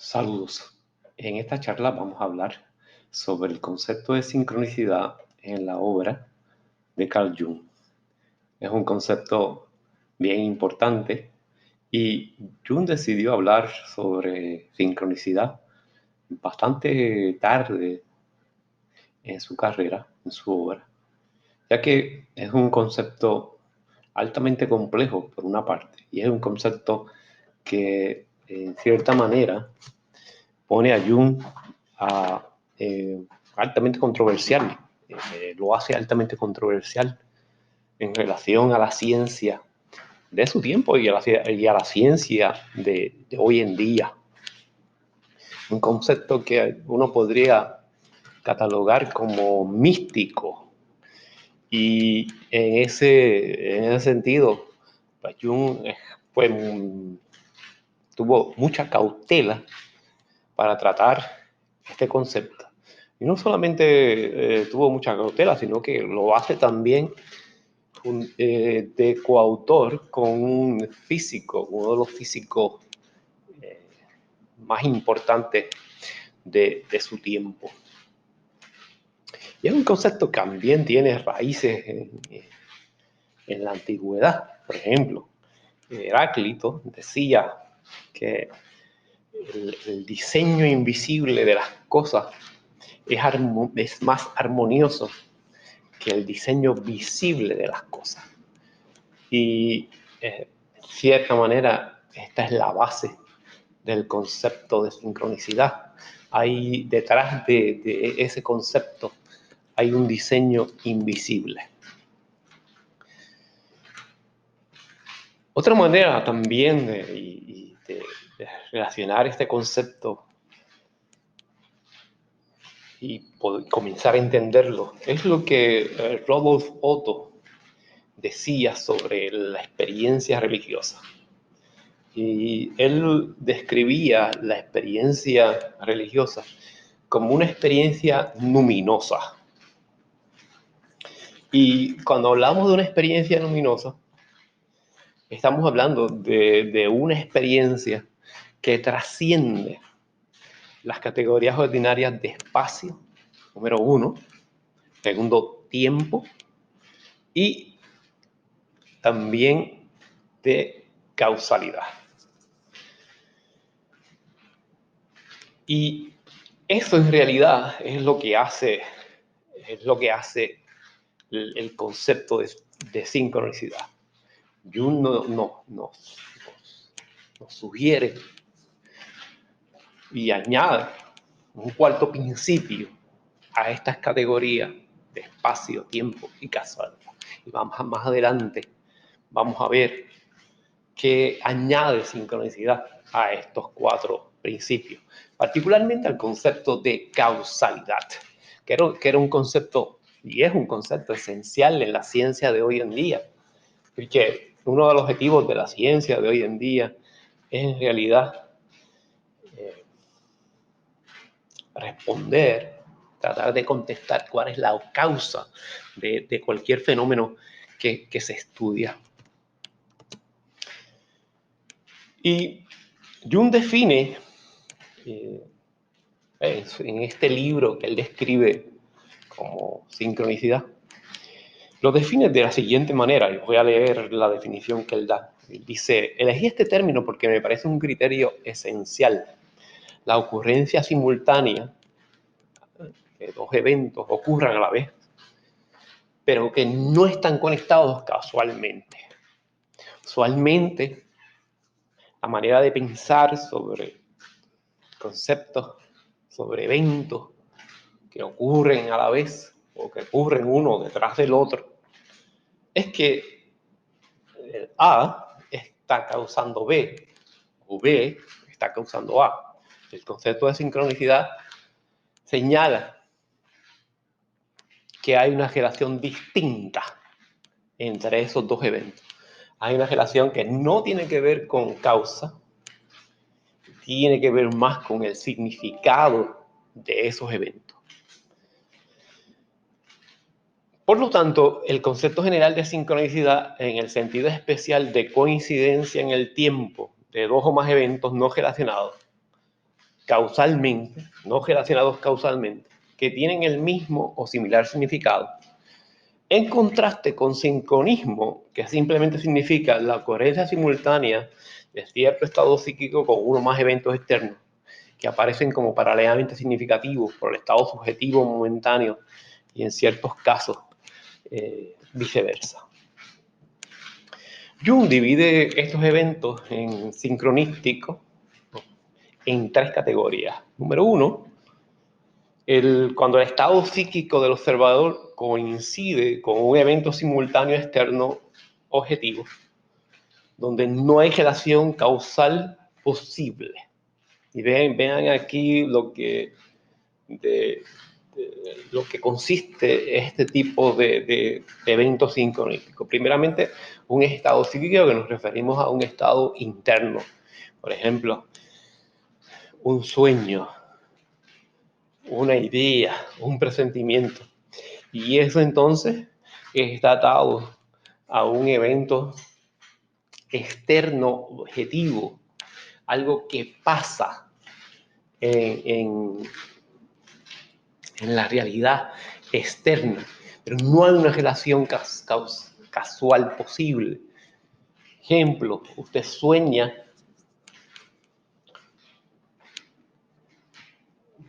Saludos. En esta charla vamos a hablar sobre el concepto de sincronicidad en la obra de Carl Jung. Es un concepto bien importante y Jung decidió hablar sobre sincronicidad bastante tarde en su carrera, en su obra, ya que es un concepto altamente complejo por una parte y es un concepto que en cierta manera pone a Jung a, altamente controversial, lo hace altamente controversial en relación a la ciencia de su tiempo y a la ciencia de hoy en día. Un concepto que uno podría catalogar como místico. Y en ese sentido, pues Jung tuvo mucha cautela para tratar este concepto. Y no solamente tuvo mucha cautela, sino que lo hace también de coautor con un físico, uno de los físicos más importantes de su tiempo. Y es un concepto que también tiene raíces en la antigüedad. Por ejemplo, Heráclito decía que el diseño invisible de las cosas es más armonioso que el diseño visible de las cosas. Y de cierta manera, esta es la base del concepto de sincronicidad. Hay detrás de ese concepto hay un diseño invisible. Otra manera también de relacionar este concepto y comenzar a entenderlo es lo que Rudolf Otto decía sobre la experiencia religiosa. Y él describía la experiencia religiosa como una experiencia luminosa. Y cuando hablamos de una experiencia luminosa, estamos hablando de una experiencia que trasciende las categorías ordinarias de espacio, número uno, segundo, tiempo, y también de causalidad. Y eso en realidad es lo que hace el concepto de sincronicidad. Jung nos sugiere y añade un cuarto principio a estas categorías de espacio, tiempo y casualidad. Y más adelante vamos a ver que añade sincronicidad a estos cuatro principios, particularmente al concepto de causalidad, que era un concepto y es un concepto esencial en la ciencia de hoy en día, porque uno de los objetivos de la ciencia de hoy en día es en realidad tratar de contestar cuál es la causa de cualquier fenómeno que se estudia. Y Jung define en este libro que él describe como sincronicidad, lo define de la siguiente manera, y voy a leer la definición que él da. Él dice: elegí este término porque me parece un criterio esencial. La ocurrencia simultánea, que dos eventos ocurran a la vez, pero que no están conectados casualmente. Usualmente, la manera de pensar sobre conceptos, sobre eventos que ocurren a la vez o que ocurren uno detrás del otro, es que el A está causando B o B está causando A. El concepto de sincronicidad señala que hay una relación distinta entre esos dos eventos. Hay una relación que no tiene que ver con causa, tiene que ver más con el significado de esos eventos. Por lo tanto, el concepto general de sincronicidad, en el sentido especial de coincidencia en el tiempo de dos o más eventos no relacionados, causalmente, no relacionados causalmente, que tienen el mismo o similar significado, en contraste con sincronismo, que simplemente significa la ocurrencia simultánea de cierto estado psíquico con uno o más eventos externos que aparecen como paralelamente significativos por el estado subjetivo momentáneo y en ciertos casos viceversa. Jung divide estos eventos en sincronísticos en tres categorías. Número uno, cuando el estado psíquico del observador coincide con un evento simultáneo externo objetivo, donde no hay relación causal posible. Y vean aquí lo que consiste este tipo de eventos sincronísticos. Primeramente, un estado psíquico que nos referimos a un estado interno. Por ejemplo, un sueño, una idea, un presentimiento. Y eso entonces está atado a un evento externo objetivo, algo que pasa en la realidad externa, pero no hay una relación casual posible. Ejemplo, usted sueña,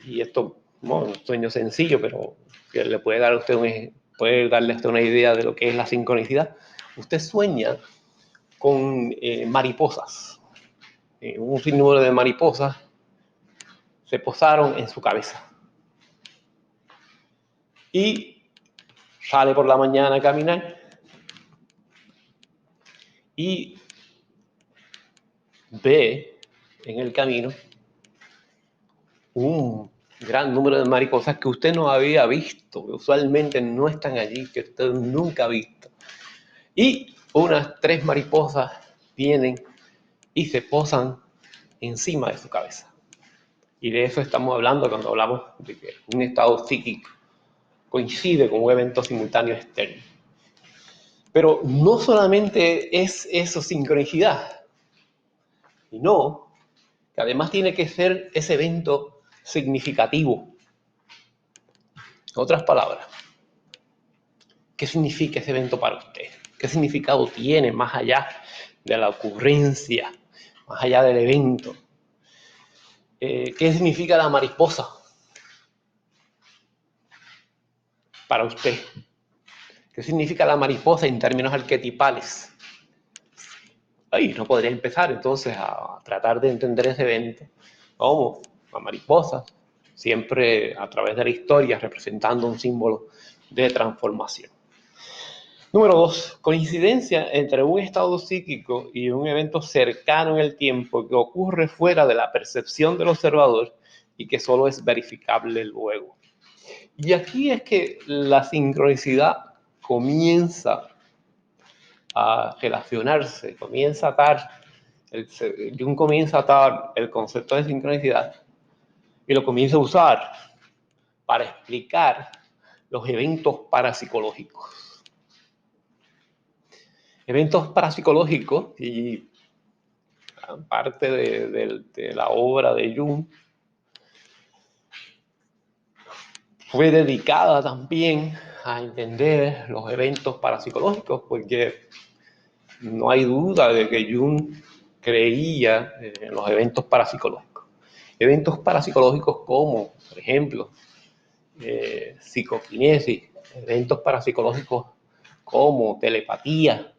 y esto no es un sueño sencillo, pero que le puede dar a usted puede darle a usted una idea de lo que es la sincronicidad. Usted sueña con mariposas. Un sinnúmero de mariposas se posaron en su cabeza. Y sale por la mañana a caminar y ve en el camino un gran número de mariposas que usted no había visto, que usualmente no están allí, que usted nunca ha visto. Y unas 3 mariposas vienen y se posan encima de su cabeza. Y de eso estamos hablando cuando hablamos de que un estado psíquico coincide con un evento simultáneo externo. Pero no solamente es eso sincronicidad, sino que además tiene que ser ese evento significativo. En otras palabras, ¿qué significa ese evento para usted? ¿Qué significado tiene más allá de la ocurrencia, más allá del evento? ¿Qué significa la mariposa para usted? ¿Qué significa la mariposa en términos arquetipales? Ahí no podría empezar entonces a tratar de entender ese evento como la mariposa, siempre a través de la historia representando un símbolo de transformación. Número 2, coincidencia entre un estado psíquico y un evento cercano en el tiempo que ocurre fuera de la percepción del observador y que solo es verificable luego. Y aquí es que la sincronicidad comienza a relacionarse, comienza a atar, Jung comienza a atar el concepto de sincronicidad y lo comienza a usar para explicar los eventos parapsicológicos. Eventos parapsicológicos, y parte de la obra de Jung, fue dedicada también a entender los eventos parapsicológicos, porque no hay duda de que Jung creía en los eventos parapsicológicos. Eventos parapsicológicos como, por ejemplo, psicoquinesis, eventos parapsicológicos como telepatía,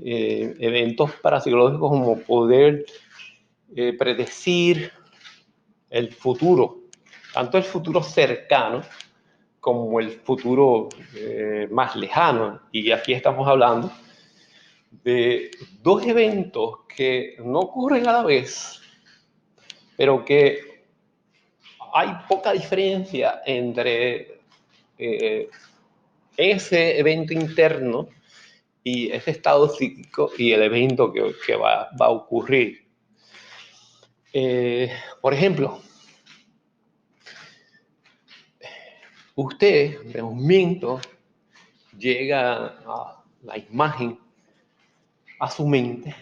eventos parapsicológicos como poder predecir el futuro, tanto el futuro cercano como el futuro más lejano. Y aquí estamos hablando de 2 eventos que no ocurren a la vez, pero que hay poca diferencia entre ese evento interno y ese estado psíquico y el evento que va a ocurrir. Por ejemplo, usted de momento llega a la imagen a su mente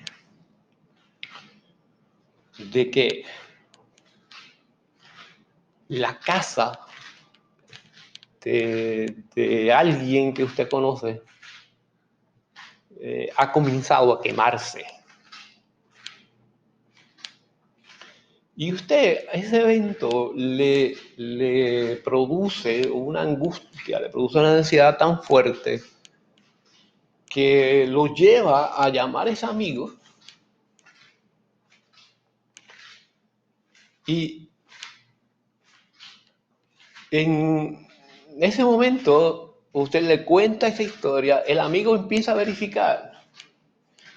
de que la casa de alguien que usted conoce ha comenzado a quemarse. Y usted, ese evento le produce una angustia, le produce una ansiedad tan fuerte que lo lleva a llamar a ese amigo y en ese momento usted le cuenta esa historia, el amigo empieza a verificar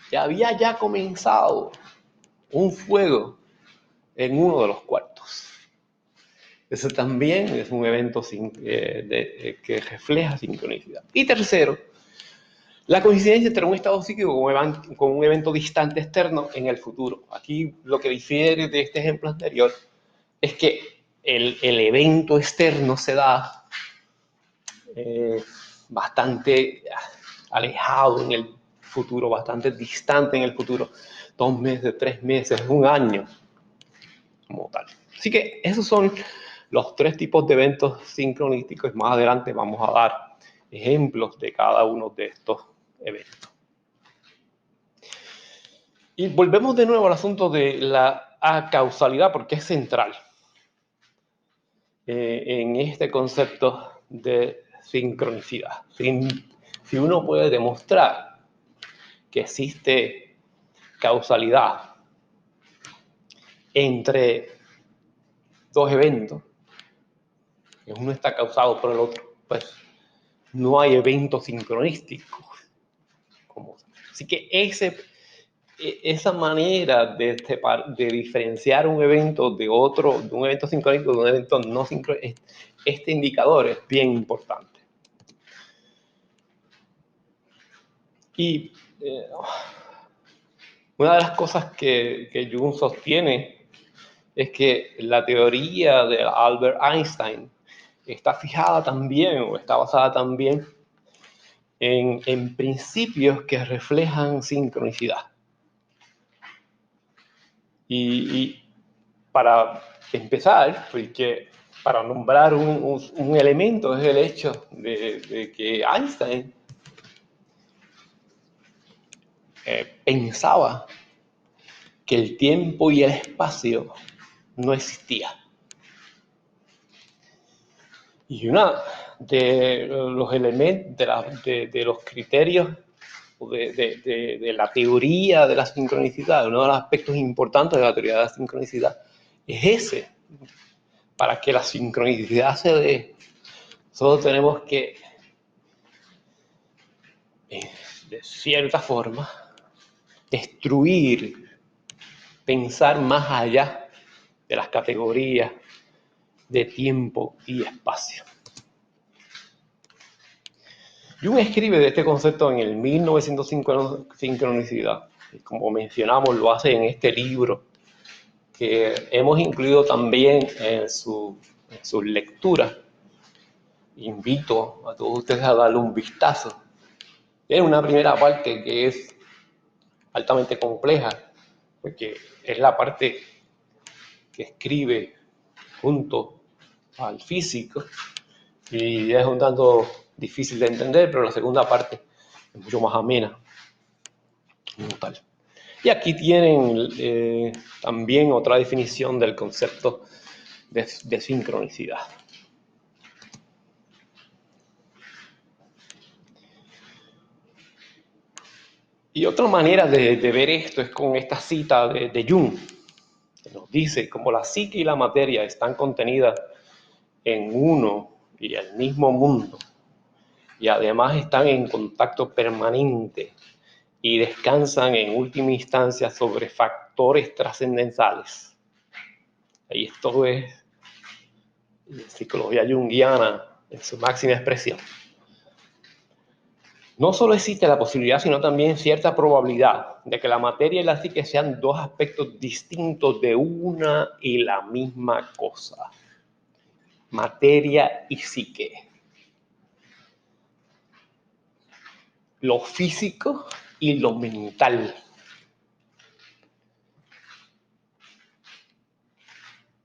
que había ya comenzado un fuego en uno de los cuartos. Eso también es un evento que refleja sincronicidad. Y tercero, la coincidencia entre un estado psíquico con un evento distante externo en el futuro. Aquí lo que difiere de este ejemplo anterior es que el evento externo se da bastante alejado en el futuro, bastante distante en el futuro, 2 meses, 3 meses, 1 año, como tal. Así que esos son los 3 tipos de eventos sincronísticos. Más adelante vamos a dar ejemplos de cada uno de estos eventos. Y volvemos de nuevo al asunto de la acausalidad, porque es central en este concepto de sincronicidad. Si uno puede demostrar que existe causalidad entre 2 eventos, que uno está causado por el otro, pues no hay eventos sincronísticos. Así que esa manera de diferenciar un evento de otro, de un evento sincrónico de un evento no sincrónico, este indicador es bien importante. Y una de las cosas que Jung sostiene es que la teoría de Albert Einstein está fijada también, o está basada también en principios que reflejan sincronicidad. Y para empezar, porque para nombrar un elemento es el hecho de que Einstein pensaba que el tiempo y el espacio no existían. Y uno de los elementos, de los criterios de la teoría de la sincronicidad, uno de los aspectos importantes de la teoría de la sincronicidad es ese. Para que la sincronicidad se dé, solo tenemos que, de cierta forma, destruir, pensar más allá de las categorías de tiempo y espacio. Jung escribe de este concepto en el 1905 sincronicidad. Y como mencionamos, lo hace en este libro que hemos incluido también en sus lecturas. Invito a todos ustedes a darle un vistazo. Es una primera parte que es altamente compleja, porque es la parte que escribe junto al físico y es un tanto difícil de entender, pero la segunda parte es mucho más amena. Tal. Y aquí tienen también otra definición del concepto de sincronicidad. Y otra manera de ver esto es con esta cita de Jung, que nos dice, como la psique y la materia están contenidas en uno y el mismo mundo, y además están en contacto permanente y descansan en última instancia sobre factores trascendentales. Y esto es psicología junguiana en su máxima expresión. No solo existe la posibilidad, sino también cierta probabilidad de que la materia y la psique sean 2 aspectos distintos de una y la misma cosa. Materia y psique. Lo físico y lo mental.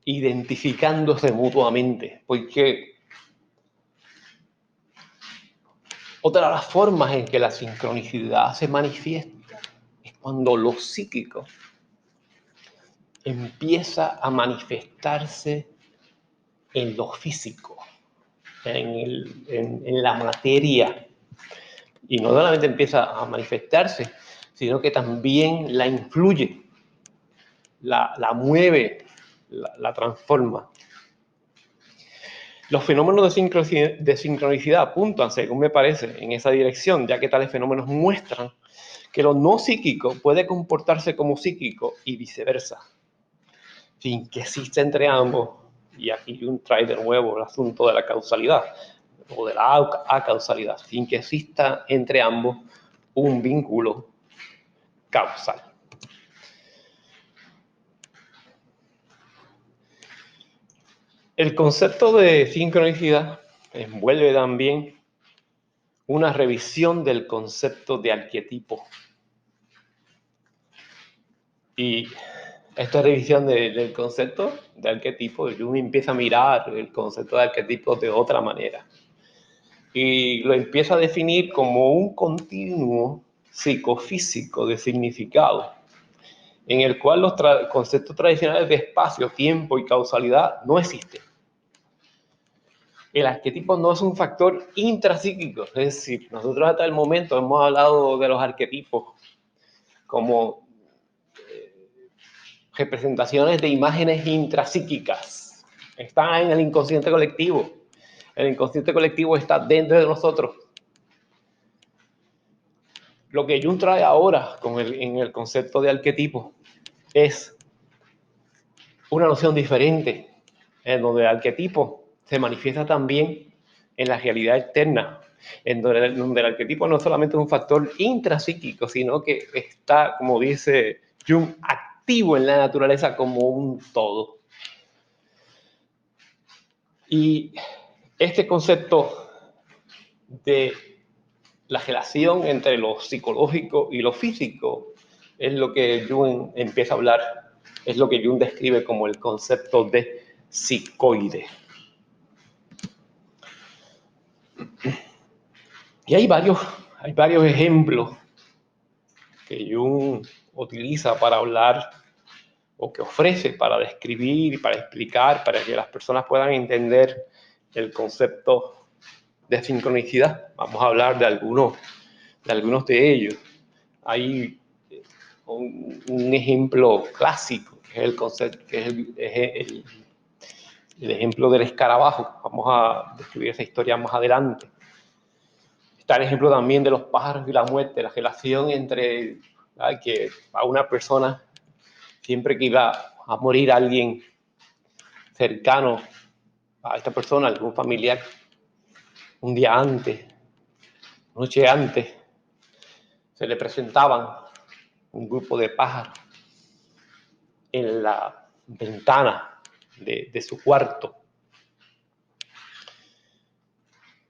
identificándose mutuamente, porque otra de las formas en que la sincronicidad se manifiesta es cuando lo psíquico empieza a manifestarse en lo físico, en la materia. Y no solamente empieza a manifestarse, sino que también la influye, la mueve, la transforma. Los fenómenos de sincronicidad apuntan, según me parece, en esa dirección, ya que tales fenómenos muestran que lo no psíquico puede comportarse como psíquico y viceversa, sin que exista entre ambos, y aquí Jung trae de nuevo el asunto de la causalidad, o de la acausalidad, sin que exista entre ambos un vínculo causal. El concepto de sincronicidad envuelve también una revisión del concepto de arquetipo. Y esta revisión del concepto de arquetipo, Jung empieza a mirar el concepto de arquetipo de otra manera. Y lo empieza a definir como un continuo psicofísico de significado, en el cual los conceptos tradicionales de espacio, tiempo y causalidad no existen. El arquetipo no es un factor intrapsíquico, es decir, nosotros hasta el momento hemos hablado de los arquetipos como representaciones de imágenes intrapsíquicas. Están en el inconsciente colectivo. El inconsciente colectivo está dentro de nosotros. Lo que Jung trae ahora en el concepto de arquetipo es una noción diferente, en donde el arquetipo se manifiesta también en la realidad externa, en donde el arquetipo no solamente es un factor intrapsíquico, sino que está, como dice Jung, activo en la naturaleza como un todo. Y este concepto de la relación entre lo psicológico y lo físico es lo que Jung empieza a hablar, es lo que Jung describe como el concepto de psicoide. Y hay varios ejemplos que Jung utiliza para hablar o que ofrece para describir, para explicar, para que las personas puedan entender el concepto de sincronicidad. Vamos a hablar de algunos de ellos. Hay un ejemplo clásico, que es el concepto, que es el ejemplo del escarabajo. Vamos a describir esa historia más adelante. Está el ejemplo también de los pájaros y la muerte, la relación entre que a una persona, siempre que iba a morir alguien cercano a esta persona, algún familiar, un día antes, noche antes, se le presentaban un grupo de pájaros en la ventana de su cuarto.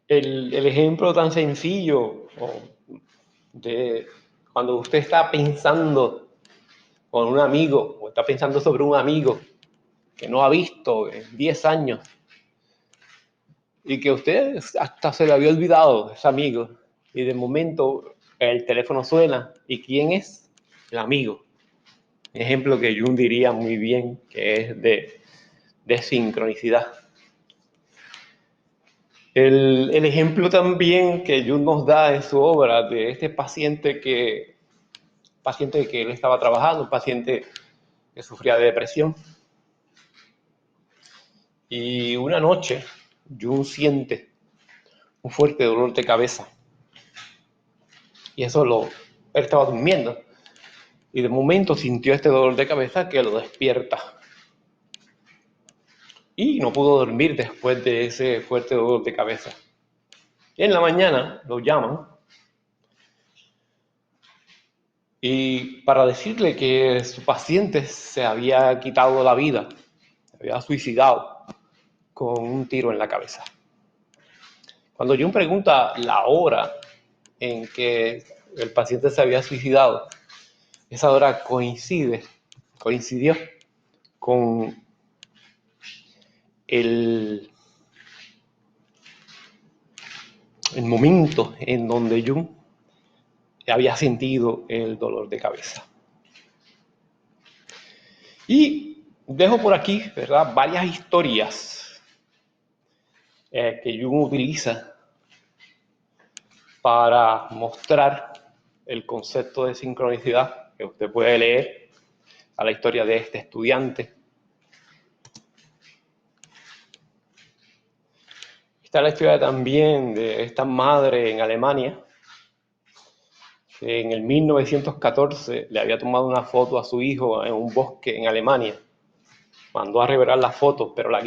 El ejemplo tan sencillo de cuando usted está pensando con un amigo o está pensando sobre un amigo que no ha visto en 10 años y que usted hasta se le había olvidado ese amigo y de momento el teléfono suena y ¿quién es? El amigo. Ejemplo que Jung diría muy bien que es de sincronicidad. El ejemplo también que Jung nos da en su obra de este paciente que él estaba trabajando, un paciente que sufría de depresión. Y una noche Jung siente un fuerte dolor de cabeza. Y él estaba durmiendo. Y de momento sintió este dolor de cabeza que lo despierta. Y no pudo dormir después de ese fuerte dolor de cabeza. Y en la mañana lo llaman y para decirle que su paciente se había quitado la vida, se había suicidado con un tiro en la cabeza. Cuando Jung pregunta la hora en que el paciente se había suicidado, esa hora coincidió con el momento en donde Jung había sentido el dolor de cabeza. Y dejo por aquí, ¿verdad?, varias historias que Jung utiliza para mostrar el concepto de sincronicidad, que usted puede leer a la historia de este estudiante. Está la historia también de esta madre en Alemania, que en el 1914 le había tomado una foto a su hijo en un bosque en Alemania. Mandó a revelar las fotos, pero la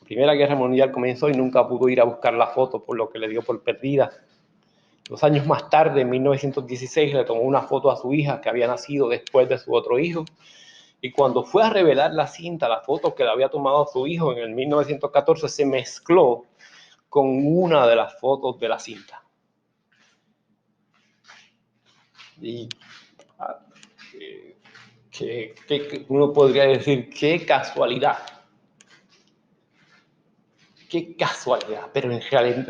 Primera Guerra Mundial comenzó y nunca pudo ir a buscar la foto, por lo que le dio por perdida. 2 años más tarde, en 1916, le tomó una foto a su hija que había nacido después de su otro hijo. Y cuando fue a revelar la cinta, la foto que le había tomado a su hijo en el 1914, se mezcló con una de las fotos de la cinta. Y que uno podría decir, qué casualidad. Qué casualidad, pero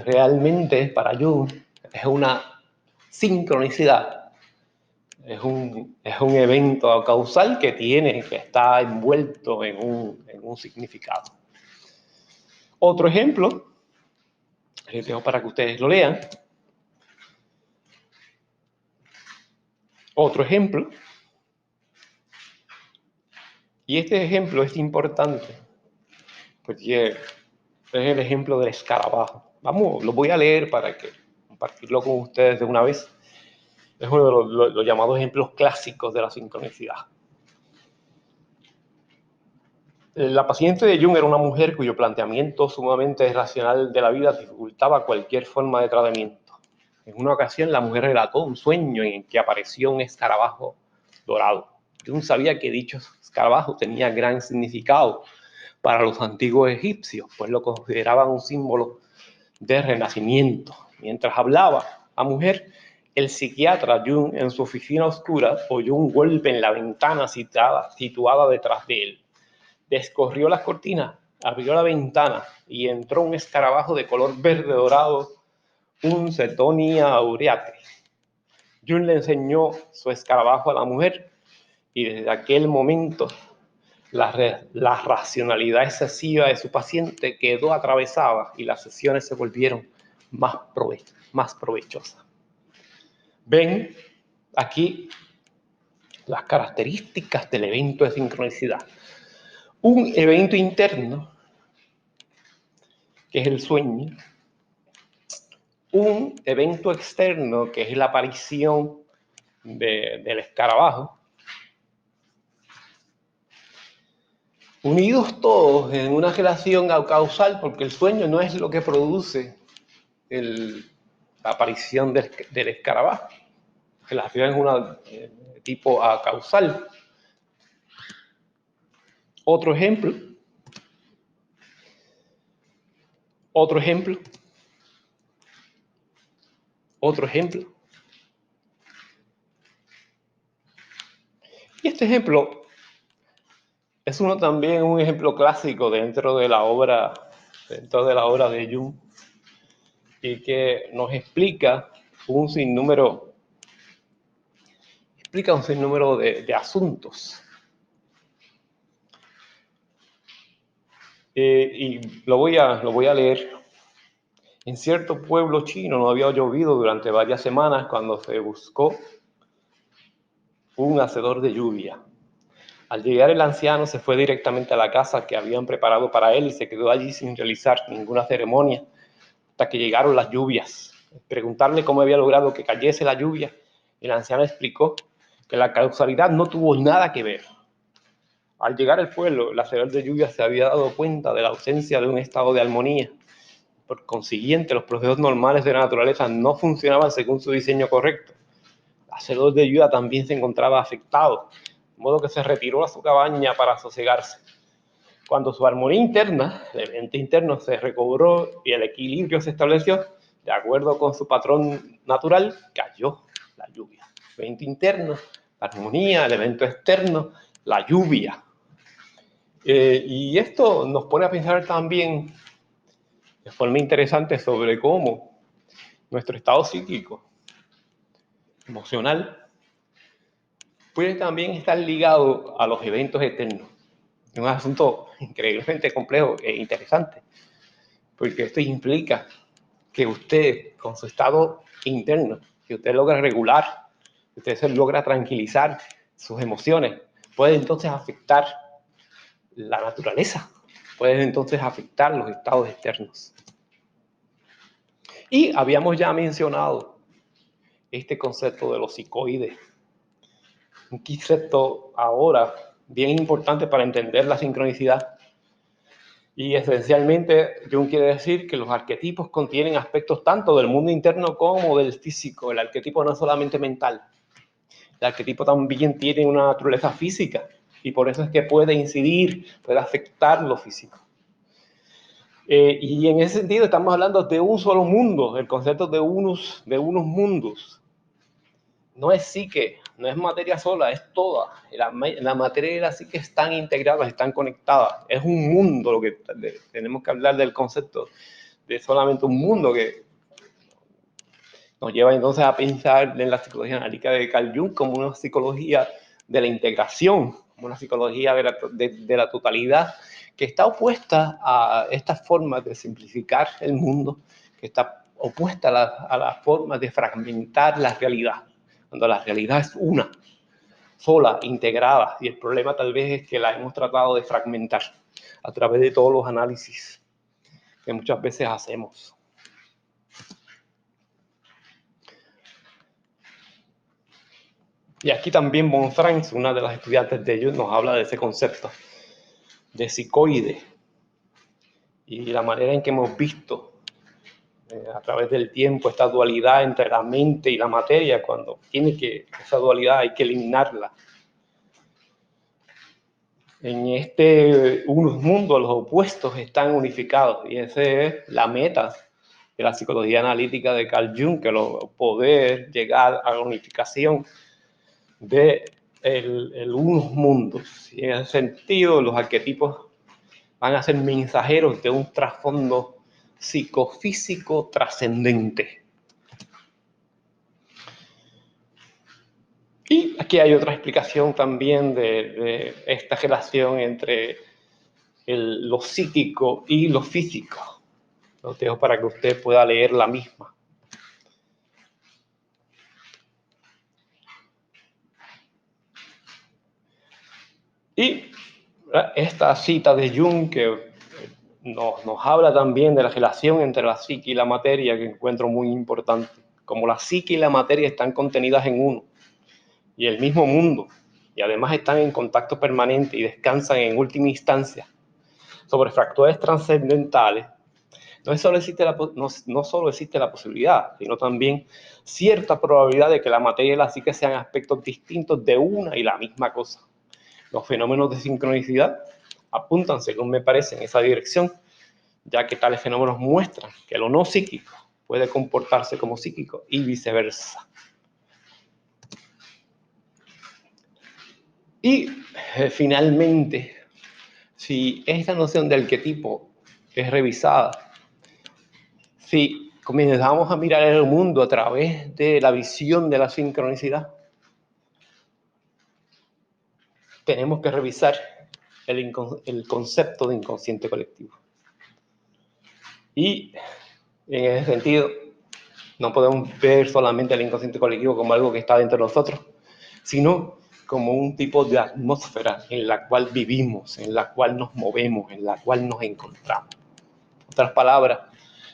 realmente para Jung es una sincronicidad. Es un evento causal que está envuelto en un significado. Otro ejemplo, les dejo para que ustedes lo lean. Otro ejemplo, y este ejemplo es importante, porque es el ejemplo del escarabajo. Lo voy a leer para compartirlo con ustedes de una vez. Es uno de los llamados ejemplos clásicos de la sincronicidad. La paciente de Jung era una mujer cuyo planteamiento sumamente racional de la vida dificultaba cualquier forma de tratamiento. En una ocasión, la mujer relató un sueño en que apareció un escarabajo dorado. Jung sabía que dicho escarabajo tenía gran significado para los antiguos egipcios, pues lo consideraban un símbolo de renacimiento. Mientras hablaba la mujer, el psiquiatra Jung, en su oficina oscura, oyó un golpe en la ventana situada detrás de él. Descorrió las cortinas, abrió la ventana y entró un escarabajo de color verde dorado, un Cetonia aureate. Jung le enseñó su escarabajo a la mujer y desde aquel momento la racionalidad excesiva de su paciente quedó atravesada y las sesiones se volvieron más provechosas. Ven aquí las características del evento de sincronicidad. Un evento interno, que es el sueño. Un evento externo, que es la aparición del escarabajo. Unidos todos en una relación causal, porque el sueño no es lo que produce la aparición del escarabajo. La relación es una tipo causal. Otro ejemplo. Otro ejemplo. Otro ejemplo. Y este ejemplo es también un ejemplo clásico dentro de la obra de Jung, y que nos explica un sinnúmero de asuntos. Y lo voy a leer. En cierto pueblo chino no había llovido durante varias semanas cuando se buscó un hacedor de lluvia. Al llegar el anciano se fue directamente a la casa que habían preparado para él y se quedó allí sin realizar ninguna ceremonia hasta que llegaron las lluvias. Al preguntarle cómo había logrado que cayese la lluvia, el anciano explicó que la causalidad no tuvo nada que ver. Al llegar al pueblo, el hacedor de lluvia se había dado cuenta de la ausencia de un estado de armonía. Por consiguiente, los procesos normales de la naturaleza no funcionaban según su diseño correcto. El hacedor de lluvia también se encontraba afectado, de modo que se retiró a su cabaña para sosegarse. Cuando su armonía interna, el evento interno, se recobró y el equilibrio se estableció, de acuerdo con su patrón natural, cayó la lluvia. El evento interno, la armonía, el evento externo, la lluvia. Y esto nos pone a pensar también de forma interesante sobre cómo nuestro estado psíquico, emocional, puede también estar ligado a los eventos eternos. Es un asunto increíblemente complejo e interesante, porque esto implica que usted, con su estado interno, que usted logra regular, que usted se logra tranquilizar sus emociones, puede entonces afectar la naturaleza, puede entonces afectar los estados externos. Y habíamos ya mencionado este concepto de los psicoides, un concepto ahora bien importante para entender la sincronicidad. Y esencialmente, Jung quiere decir que los arquetipos contienen aspectos tanto del mundo interno como del físico. El arquetipo no es solamente mental, el arquetipo también tiene una naturaleza física y por eso es que puede incidir, puede afectar lo físico. Y en ese sentido estamos hablando de un solo mundo, el concepto de unos mundos. No es psique, no es materia sola, es toda. La materia y la psique están integradas, están conectadas. Es un mundo lo que tenemos que hablar del concepto de solamente un mundo, que nos lleva entonces a pensar en la psicología analítica de Carl Jung como una psicología de la integración, como una psicología de la totalidad, que está opuesta a estas formas de simplificar el mundo, que está opuesta a las formas de fragmentar la realidad, cuando la realidad es una, sola, integrada, y el problema tal vez es que la hemos tratado de fragmentar a través de todos los análisis que muchas veces hacemos. Y aquí también von Franz, una de las estudiantes de ellos, nos habla de ese concepto de psicoide y la manera en que hemos visto a través del tiempo esta dualidad entre la mente y la materia, cuando esa dualidad hay que eliminarla. En este mundo los opuestos están unificados y esa es la meta de la psicología analítica de Carl Jung, que poder llegar a la unificación de unos mundos. Y en ese sentido, los arquetipos van a ser mensajeros de un trasfondo psicofísico trascendente. Y aquí hay otra explicación también de esta relación entre lo psíquico y lo físico. Lo dejo para que usted pueda leer la misma. Y esta cita de Jung, que nos habla también de la relación entre la psique y la materia, que encuentro muy importante. Como la psique y la materia están contenidas en uno y el mismo mundo, y además están en contacto permanente y descansan en última instancia sobre factores trascendentales, no solo existe la posibilidad, sino también cierta probabilidad de que la materia y la psique sean aspectos distintos de una y la misma cosa. Los fenómenos de sincronicidad apuntan, según me parece, en esa dirección, ya que tales fenómenos muestran que lo no psíquico puede comportarse como psíquico y viceversa. Y finalmente, si esta noción de arquetipo es revisada, si comenzamos a mirar el mundo a través de la visión de la sincronicidad, tenemos que revisar el concepto de inconsciente colectivo. Y en ese sentido, no podemos ver solamente el inconsciente colectivo como algo que está dentro de nosotros, sino como un tipo de atmósfera en la cual vivimos, en la cual nos movemos, en la cual nos encontramos. En otras palabras,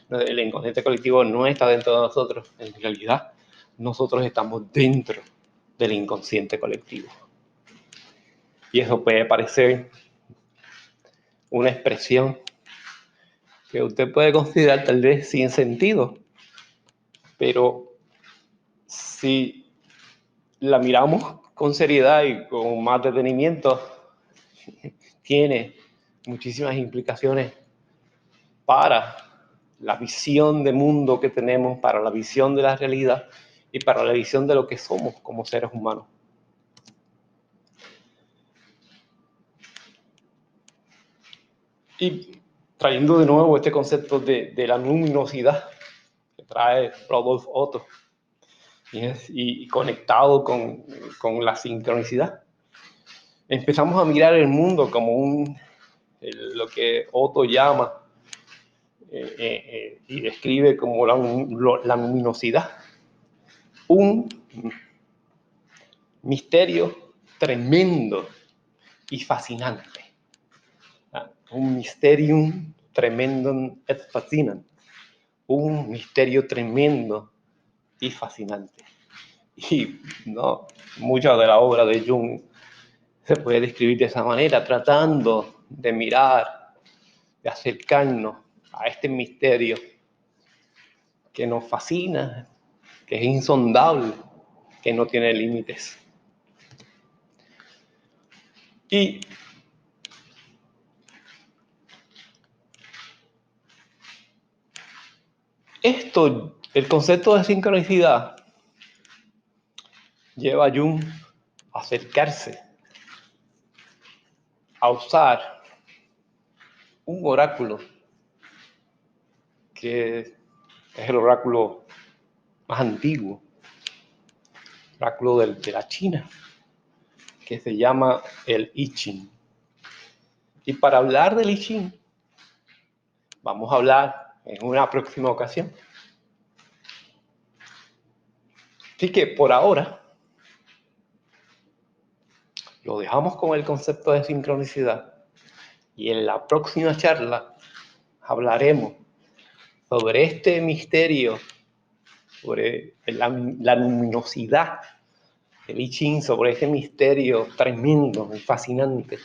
el inconsciente colectivo no está dentro de nosotros, en realidad nosotros estamos dentro del inconsciente colectivo. Y eso puede parecer una expresión que usted puede considerar tal vez sin sentido, pero si la miramos con seriedad y con más detenimiento, tiene muchísimas implicaciones para la visión de mundo que tenemos, para la visión de la realidad y para la visión de lo que somos como seres humanos. Y trayendo de nuevo este concepto de la luminosidad que trae Rodolphe Otto y conectado con la sincronicidad, empezamos a mirar el mundo como lo que Otto llama y describe como la luminosidad, un misterio tremendo y fascinante. Un mysterium tremendum et fascinant. Un misterio tremendo y fascinante. Y no, mucha de la obra de Jung se puede describir de esa manera, tratando de mirar, de acercarnos a este misterio que nos fascina, que es insondable, que no tiene límites. Y el concepto de sincronicidad, lleva a Jung a acercarse, a usar un oráculo que es el oráculo más antiguo, oráculo de la China, que se llama el I Ching. Y para hablar del I Ching, vamos a hablar en una próxima ocasión. Así que por ahora lo dejamos con el concepto de sincronicidad y en la próxima charla hablaremos sobre este misterio, sobre la luminosidad del I Ching, sobre este misterio tremendo y fascinante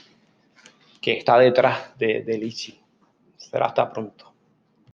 que está detrás del I Ching. Será hasta pronto.